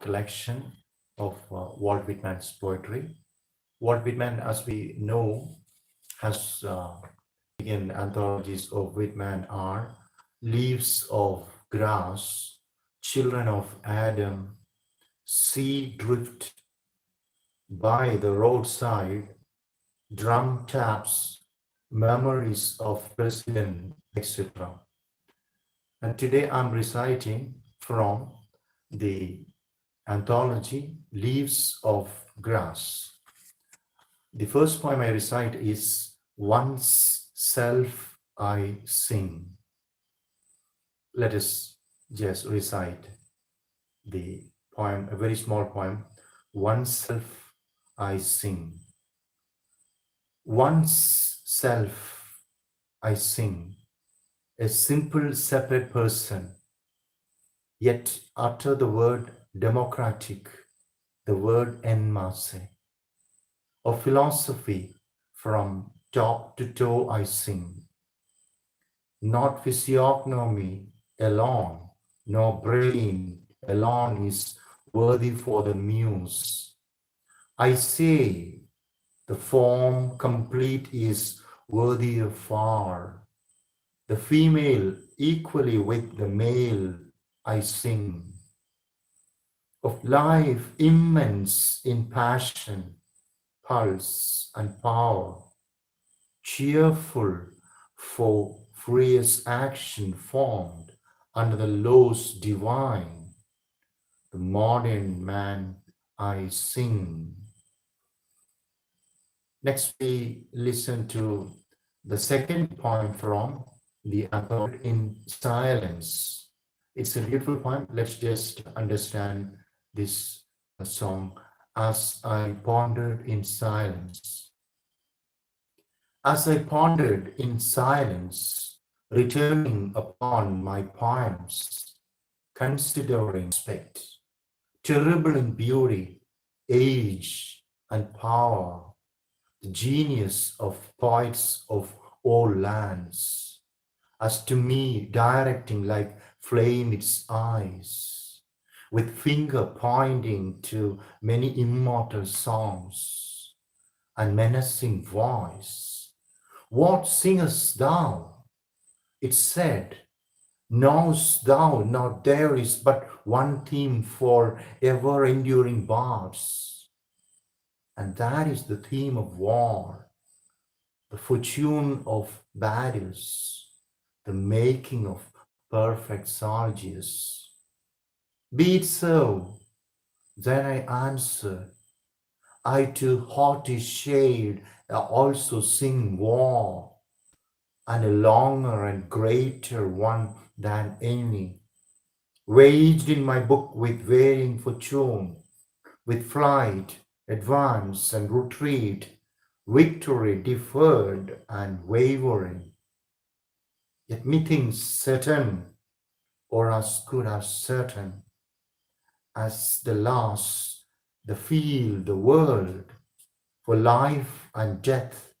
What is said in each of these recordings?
collection of Walt Whitman's poetry. Walt Whitman, as we know, has begun anthologies of Whitman are Leaves of Grass, Children of Adam, Sea Drift by the Roadside, Drum Taps, Memories of President, etc. And today I'm reciting from the anthology Leaves of Grass. The first poem I recite is Once Self I Sing. Let us just recite the poem, a very small poem. Once self I sing. Once self I sing, a simple separate person, yet utter the word democratic, the word en masse. Of philosophy from top to toe I sing, not physiognomy alone, nor brain alone is worthy for the muse. I say the form complete is worthier far, the female equally with the male I sing, of life immense in passion, pulse and power, cheerful for freest action formed under the laws divine, the modern man I sing. Next we listen to the second poem from the anthology in silence. It's a beautiful poem. Let's just understand this song. As I pondered in silence. As I pondered in silence, returning upon my poems, considering aspect, terrible in beauty, age and power, the genius of poets of all lands, as to me directing like flame its eyes, with finger pointing to many immortal songs and menacing voice. What singest thou? It said, knowest thou not there is but one theme for ever enduring bards, and that is the theme of war, the fortune of battles, the making of perfect soldiers. Be it so, then I answered, I to haughty shade also sing war, and a longer and greater one than any, waged in my book with varying fortune, with flight, advance and retreat, victory deferred and wavering, yet methinks certain, or as good as certain, as the last, the field, the world, for life and death,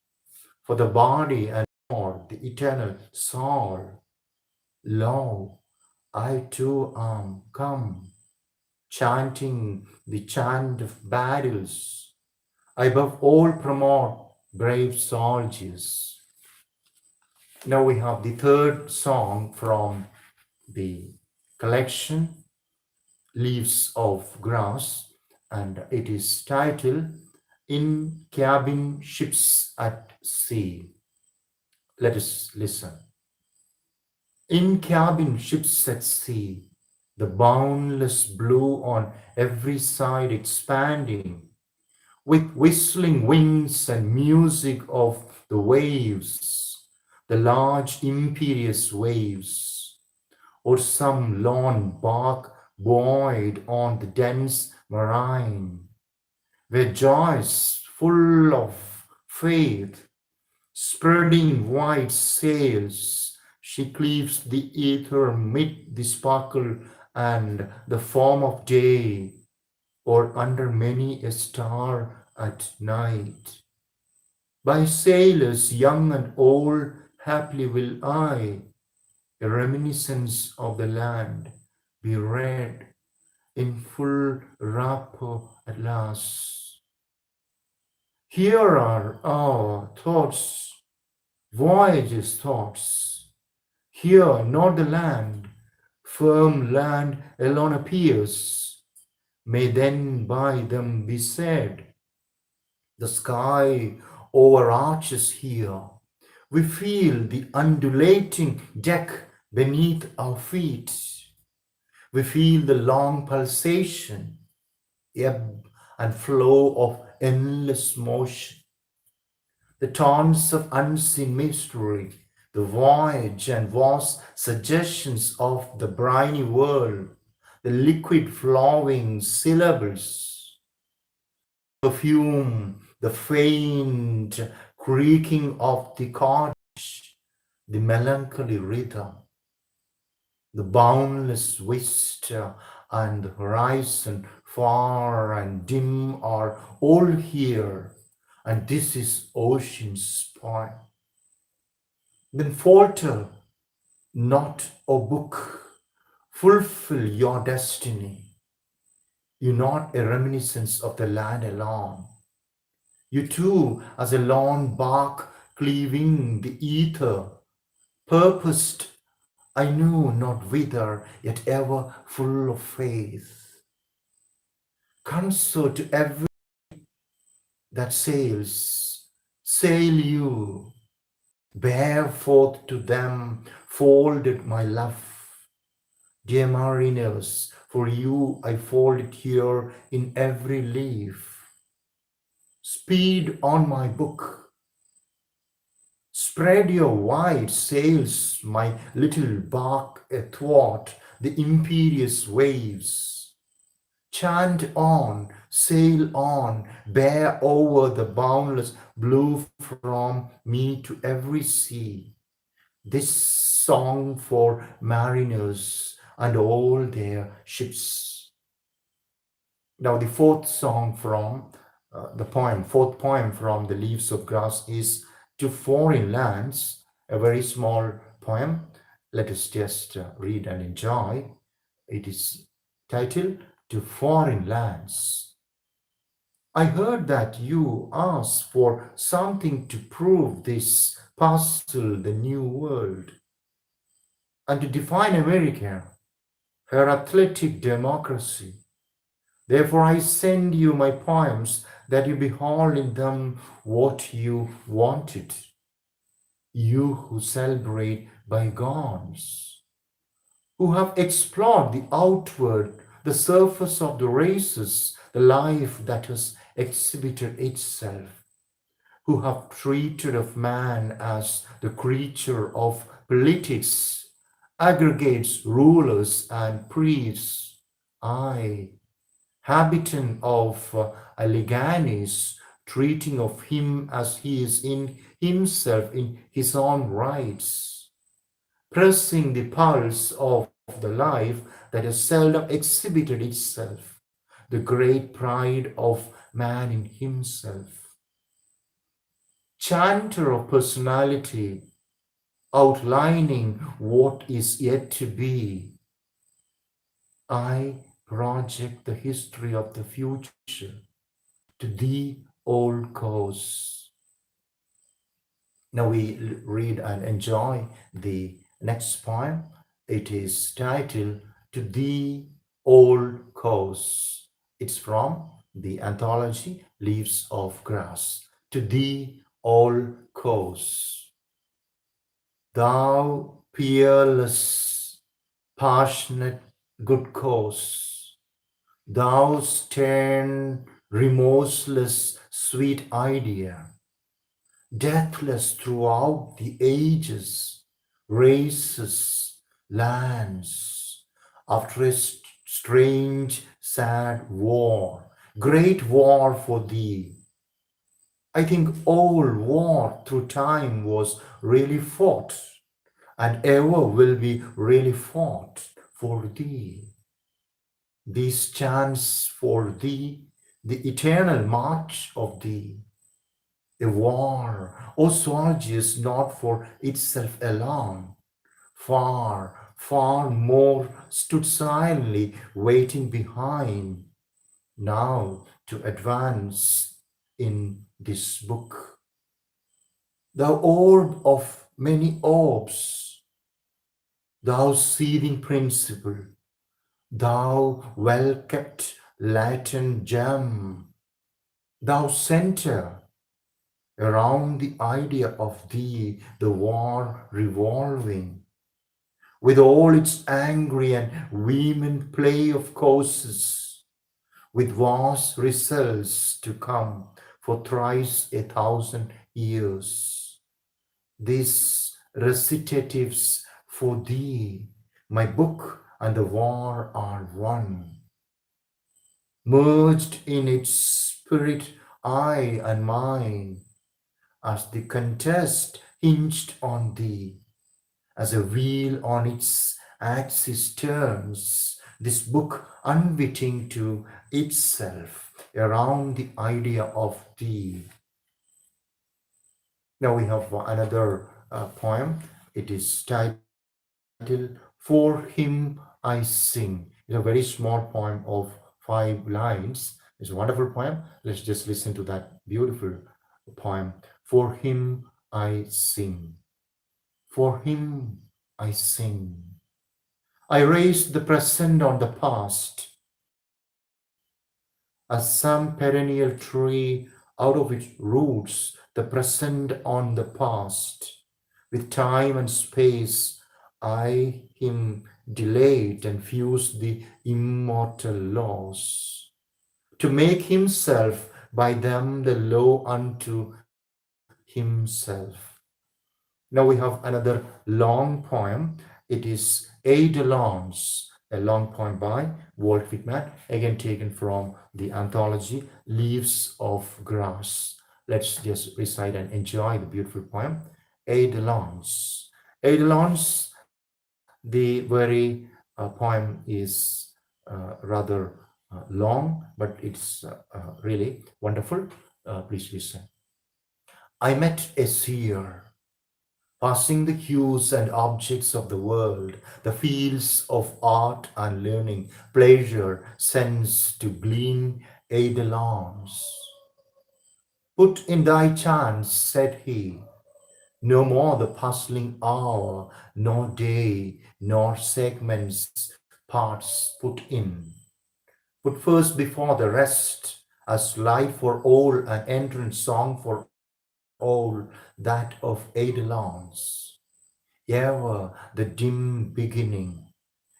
for the body and for the eternal soul. Lo, I too am come, chanting the chant of battles. I above all promote brave soldiers. Now we have the third song from the collection, Leaves of Grass, and it is titled In Cabin Ships at Sea. Let us listen. In cabin ships at sea, the boundless blue on every side expanding, with whistling winds and music of the waves, the large imperious waves, or some lone bark buoyed on the dense marine, where joys full of faith, spreading wide sails, she cleaves the ether mid the sparkle and the form of day, or under many a star at night. By sailors young and old haply will I, a reminiscence of the land, be read in full rapport at last. Here are our thoughts, voyages thoughts. Here not the land, firm land alone appears, may then by them be said. The sky overarches here. We feel the undulating deck beneath our feet. We feel the long pulsation, ebb and flow of endless motion, the taunts of unseen mystery, the voyage and vast suggestions of the briny world, the liquid flowing syllables, perfume, the faint creaking of the cottage, the melancholy rhythm, the boundless vista and the horizon far and dim are all here, and this is ocean's point. Then falter not, O book, fulfill your destiny. You not a reminiscence of the land alone. You too, as a lone bark cleaving the ether, purposed I knew not whither, yet ever full of faith. Consort to every that sails, sail you, bear forth to them, folded my love. Dear mariners, for you I fold it here in every leaf. Speed on my book, spread your wide sails, my little bark athwart the imperious waves. Chant on, sail on, bear over the boundless blue from me to every sea. This song for mariners and all their ships. Now the fourth song from fourth poem from the Leaves of Grass is To Foreign Lands, a very small poem. Let us just read and enjoy. It is titled To Foreign Lands. I heard that you asked for something to prove this puzzle the new world, and to define America, her athletic democracy. Therefore I send you my poems that you behold in them what you wanted. You who celebrate bygones, who have explored the outward, the surface of the races, the life that has exhibited itself, who have treated of man as the creature of politics, aggregates, rulers, and priests. I, habitant of Alleghanies, treating of him as he is in himself in his own rights, pressing the pulse of the life that has seldom exhibited itself, the great pride of man in himself. Chanter of personality, outlining what is yet to be, I project the history of the future to the old cause. Now we read and enjoy the next poem. It is titled To the Old Cause. It's from the anthology Leaves of Grass. To the old cause. Thou peerless, passionate, good cause, thou stern, remorseless, sweet idea, deathless throughout the ages, races, lands, after a strange, sad war, great war for thee. I think all war through time was really fought, and ever will be really fought for thee. These chants for thee, the eternal march of thee. A war, O soldiers, not for itself alone, far, far more stood silently waiting behind, now to advance in this book. Thou orb of many orbs, thou seething principle, thou well-kept Latin gem, thou center around the idea of thee, the war revolving, with all its angry and vehement play of causes, with vast results to come for thrice 1,000 years. These recitatives for thee, my book and the war are one, merged in its spirit, I and mine, as the contest hinged on thee, as a wheel on its axis turns, this book unwitting to itself around the idea of thee. Now we have another poem. It is titled For Him I Sing. It's a very small poem of 5 lines. It's a wonderful poem. Let's just listen to that beautiful poem. For him I sing. For him I sing. I raise the present on the past, as some perennial tree out of its roots, the present on the past. With time and space, I him delayed and fused the immortal laws, to make himself by them the law unto himself. Now we have another long poem. It is Eidolons, a long poem by Walt Whitman, again taken from the anthology Leaves of Grass. Let's just recite and enjoy the beautiful poem. Eidolons. Eidolons, the very poem is rather long, but it's really wonderful. Please listen. I met a seer, passing the hues and objects of the world, the fields of art and learning, pleasure, sense to glean eidolons. Put in thy chance, said he, no more the puzzling hour, nor day, nor segments, parts put in. Put first before the rest, as life for all, an entrance song for all, that of eidolons. Ever the dim beginning,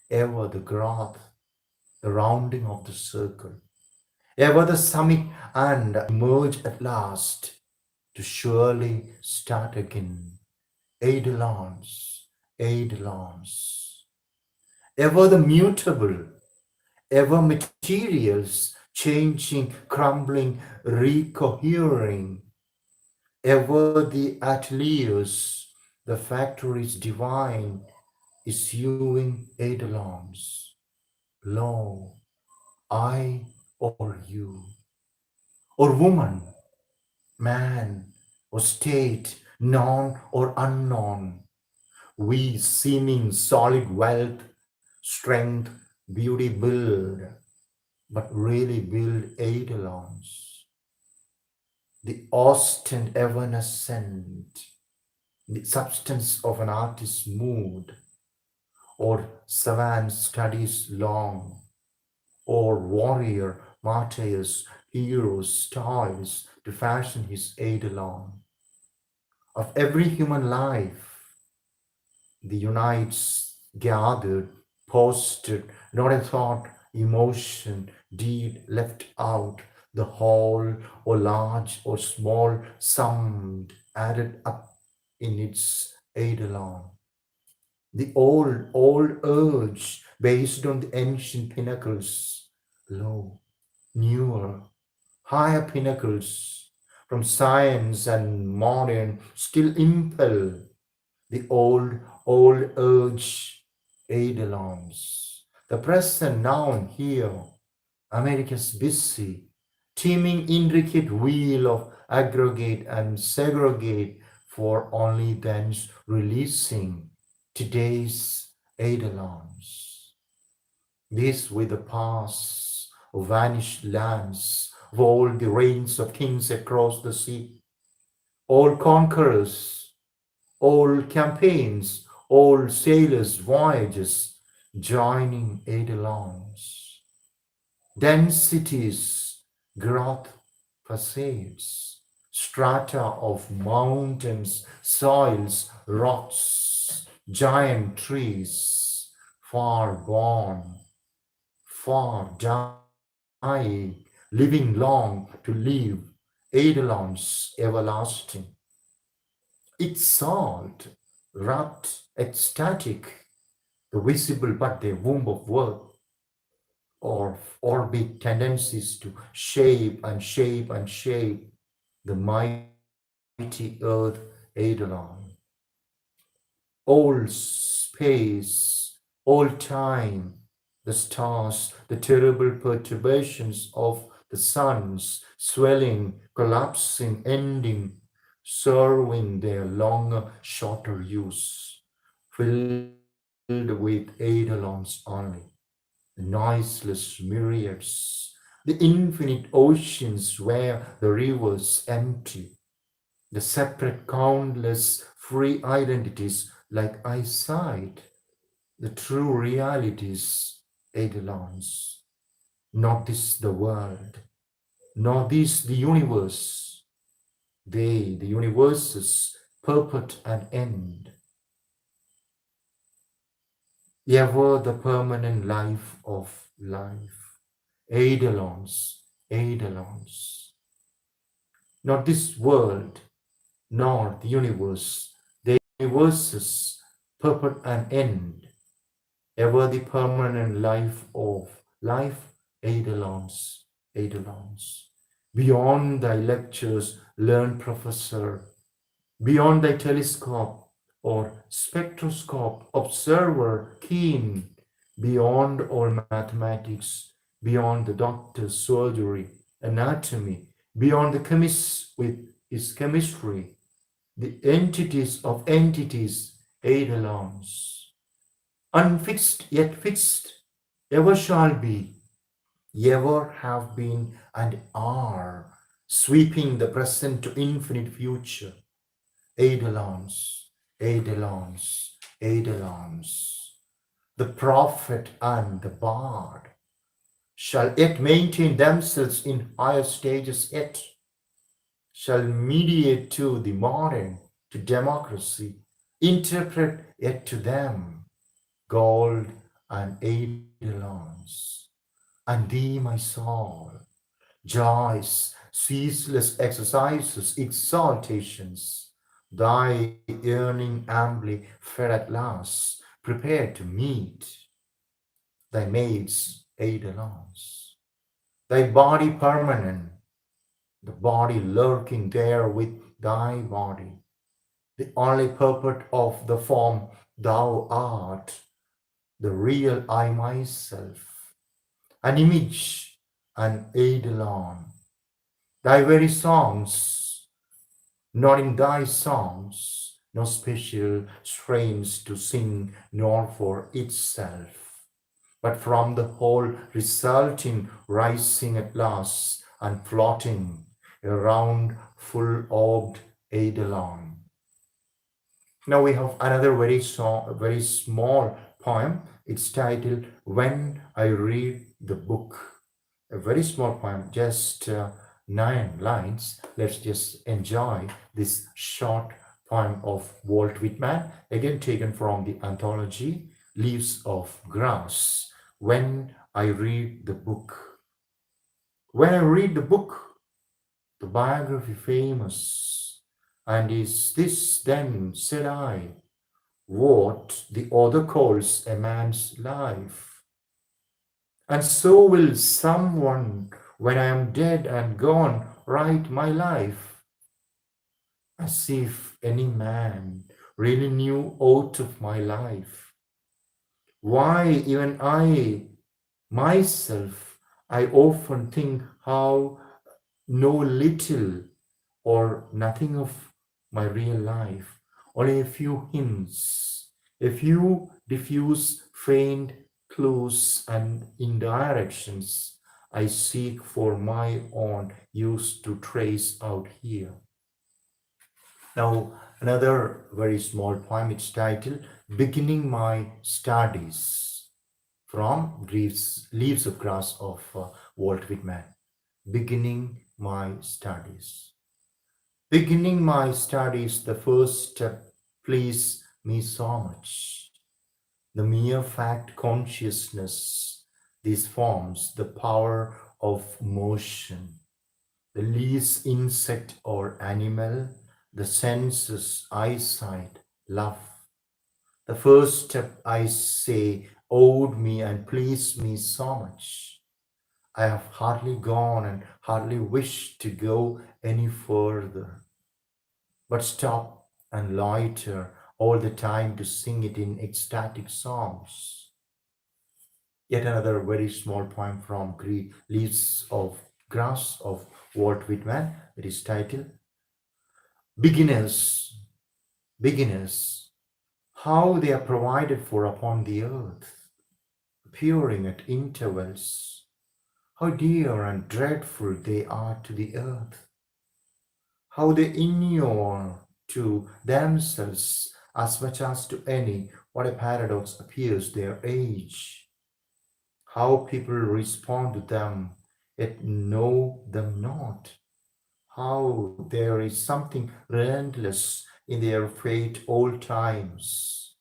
ever the growth, the rounding of the circle, ever the summit, and emerge at last to surely start again. Eidolons, eidolons, ever the mutable, ever materials changing, crumbling, recohering, ever the ateliers, the factories divine, issuing eidolons. Lo, I or you, or woman, man, or state, known or unknown, we seeming solid wealth, strength, beauty build, but really build eidolons. The austent evanescent, the substance of an artist's mood, or savant studies long, or warrior, martyrs, heroes, toils to fashion his eidolon. Of every human life, the unites gathered, posted, not a thought, emotion, deed left out, the whole, or large or small, summed, added up in its eidolon. The old urge based on the ancient pinnacles, lo, newer, higher pinnacles from science and modern still impel the old urge eidolons. The present now and here, America's busy, teeming intricate wheel of aggregate and segregate for only thence releasing today's eidolons. These were the past of vanished lands, of all the reigns of kings across the sea, all conquerors, all campaigns, all sailors' voyages, joining eidolons. Densities, growth, facades, strata of mountains, soils, rocks, giant trees, far gone, far dying, living long to live, eidolons everlasting. It's salt, wrapped, ecstatic, the visible but the womb of worth, or orbit tendencies to shape and shape and shape the mighty earth eidolon. All space, all time, the stars, the terrible perturbations of the suns, swelling, collapsing, ending, serving their longer, shorter use, filled with eidolons only, the noiseless myriads, the infinite oceans where the rivers empty, the separate countless free identities like eyesight, the true realities, eidolons, not this the world, nor this the universe, they, the universe's purport and end, ever the permanent life of life, eidolons, eidolons, not this world, nor the universe, the universe's purport and end, ever the permanent life of life, eidolons, eidolons. Beyond thy lectures, learned professor, beyond thy telescope or spectroscope, observer keen, beyond all mathematics, beyond the doctor's surgery, anatomy, beyond the chemist with his chemistry, the entities of entities, eidolons, unfixed yet fixed, ever shall be, ever have been and are, sweeping the present to infinite future, eidolons, eidolons, eidolons. The prophet and the bard shall yet maintain themselves in higher stages yet, shall mediate to the modern, to democracy, interpret yet to them gold and eidolons. And thee, my soul, joys, ceaseless exercises, exaltations, thy yearning amply fed at last, prepared to meet thy maids, eidolons, thy body permanent, the body lurking there with thy body, the only purport of the form thou art, the real I myself, an image, an eidolon, thy very songs, not in thy songs, no special strains to sing, nor for itself, but from the whole resulting, rising at last, and floating, a round, full-orbed eidolon. Now we have another very small poem. It's titled "When I Read the Book." A very small poem, just 9 lines. Let's just enjoy this short poem of Walt Whitman, again taken from the anthology Leaves of Grass. When I read the book. When I read the book, the biography famous, and is this then, said I, what the author calls a man's life? And so will someone, when I am dead and gone, write my life, as if any man really knew aught of my life. Why, even I, myself, I often think how know little or nothing of my real life, only a few hints, A few diffuse, faint clues and indirections I seek for my own use to trace out here. Now, another very small poem, its title, Beginning My Studies, from Leaves of Grass of Walt Whitman. Beginning my studies. Beginning my studies, the first step pleased me so much. The mere fact consciousness, these forms the power of motion, the least insect or animal, the senses, eyesight, love. The first step, I say, owed me and pleased me so much. I have hardly gone and hardly wished to go any further, but stop and loiter all the time to sing it in ecstatic songs. Yet another very small poem from Leaves of Grass of Walt Whitman. It is titled Beginners, Beginners, how they are provided for upon the earth, appearing at intervals. How dear and dreadful they are to the earth, how they inure to themselves as much as to any, what a paradox appears their age, how people respond to them, yet know them not, how there is something relentless in their fate all times,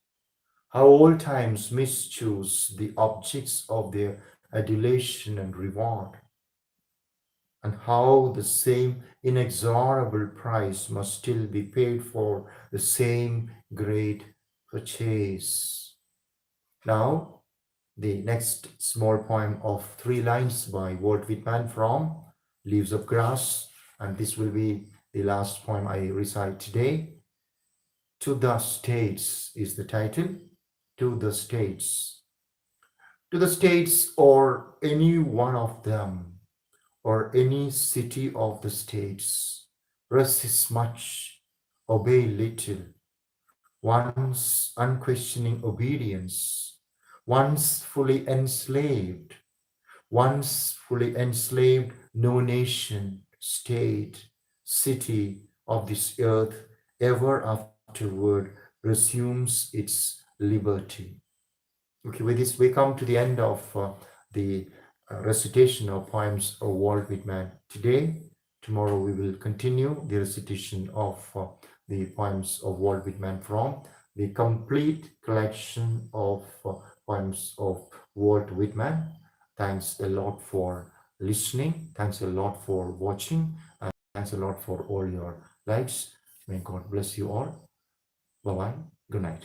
how all times mischoose the objects of their adulation and reward, and how the same inexorable price must still be paid for the same great purchase. Now, the next small poem of 3 lines by Walt Whitman from Leaves of Grass, and this will be the last poem I recite today. To the States is the title. To the States. To the States, or any one of them, or any city of the States, resist much, obey little, once unquestioning obedience, once fully enslaved, once fully enslaved, no nation, state, city of this earth ever afterward resumes its liberty. Okay, with this, we come to the end of the recitation of poems of Walt Whitman today. Tomorrow we will continue the recitation of the poems of Walt Whitman from the complete collection of poems of Walt Whitman. Thanks a lot for listening. Thanks a lot for watching. And thanks a lot for all your likes. May God bless you all. Bye-bye. Good night.